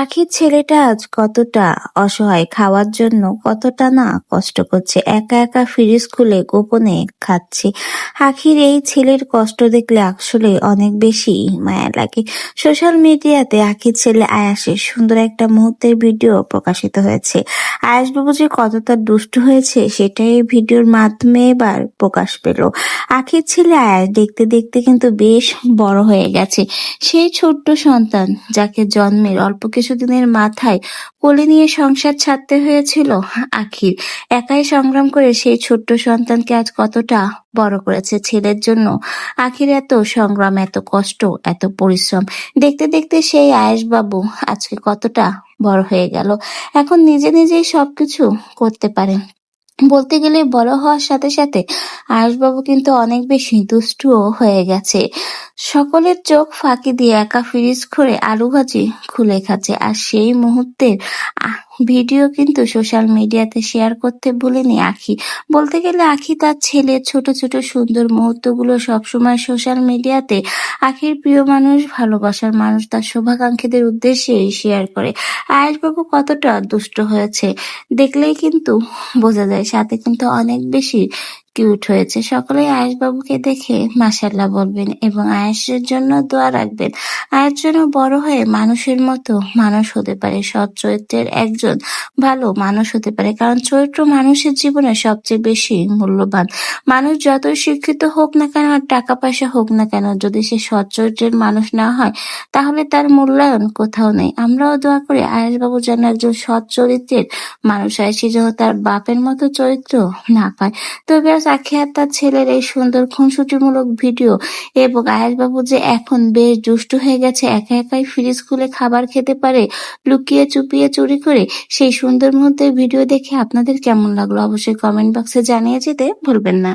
আখির ছেলেটা আজ কতটা অসহায়, খাওয়ার জন্য কতটা না কষ্ট করছে। একা একা ফ্রিজ খুলে গোপনে খাচ্ছে। আখির এই ছেলের কষ্ট দেখলে আসলে অনেক বেশি মায়া লাগে। সোশ্যাল মিডিয়াতে আখির ছেলে আয়াসের সুন্দর একটা মুহূর্তের ভিডিও প্রকাশিত হয়েছে। আয়াস বাবু যে কতটা দুষ্টু হয়েছে সেটাই এই ভিডিওর মাধ্যমে এবার প্রকাশ পেল। আখির ছেলে আয়াস দেখতে দেখতে কিন্তু বেশ বড় হয়ে গেছে। সেই ছোট্ট সন্তান যাকে জন্মের অল্প কিছুদিনের মাথায় কোলে নিয়ে সংসার ছাড়তে হয়েছিল আখির, একাই সংগ্রাম করে সেই ছোট্ট সন্তানকে আজ কতটা বড় করেছে ছেলের জন্য। আখির এত সংগ্রাম, এত কষ্ট, এত পরিশ্রম দেখতে দেখতে সেই আয়েশ বাবু আজকে কতটা বড় হয়ে গেল। এখন নিজে নিজেই সবকিছু করতে পারে। বলতে গেলে বড় হওয়ার সাথে সাথে আয়ুষবাবু কিন্তু অনেক বেশি দুষ্টুও হয়ে গেছে। সকলের চোখ ফাঁকি দিয়ে একা ফ্রিজ খুলে আলু ভাজি খুলে খাচ্ছে। আর সেই মুহূর্তের ভিডিও কিন্তু সোশ্যাল মিডিয়াতে শেয়ার করতে ভুলেনি আখি। বলতে গেলে আখি তার ছেলের ছোট ছোট সুন্দর মুহূর্তগুলো সবসময় সোশ্যাল মিডিয়াতে আখির প্রিয় মানুষ, ভালোবাসার মানুষ, তার শুভাকাঙ্ক্ষীদের উদ্দেশ্যে শেয়ার করে। আয়ুষবাবু কতটা দুষ্ট হয়েছে দেখলেই কিন্তু বোঝা যায়, সাথে কিন্তু অনেক বেশি কিউট হয়েছে। সকলেই আয়েশবাবুকে দেখে মাশাআল্লাহ বলবেন এবং আয়েশের জন্য দোয়া রাখবেন। আয়েশ যেন বড় হয়ে মানুষের মতো মানুষ হতে পারে, সৎ চরিত্রের একজন ভালো মানুষ হতে পারে। কারণ চরিত্র মানুষের জীবনে সবচেয়ে বেশি মূল্যবান। মানুষ যতই শিক্ষিত হোক না কেন, আর টাকা পয়সা হোক না কেন, যদি সে সৎ চরিত্রের মানুষ না হয় তাহলে তার মূল্যায়ন কোথাও নেই। আমরাও দোয়া করি আয়েশবাবু যেন একজন সৎ চরিত্রের মানুষ হয়, সে যেন তার বাপের মতো চরিত্র না পায়। তো ব্যাস আখি আর তার ছেলের এই সুন্দর খুনসুটিমূলক ভিডিও এবং আয়েশবাবু যে এখন বেশ দুষ্টু হয়ে গেছে, একা একাই ফ্রিজ খুলে খাবার খেতে পারে লুকিয়ে চুপিয়ে চুরি করে, সেই সুন্দর মুহূর্তের ভিডিও দেখে আপনাদের কেমন লাগলো অবশ্যই কমেন্ট বক্সে জানিয়ে যেতে ভুলবেন না।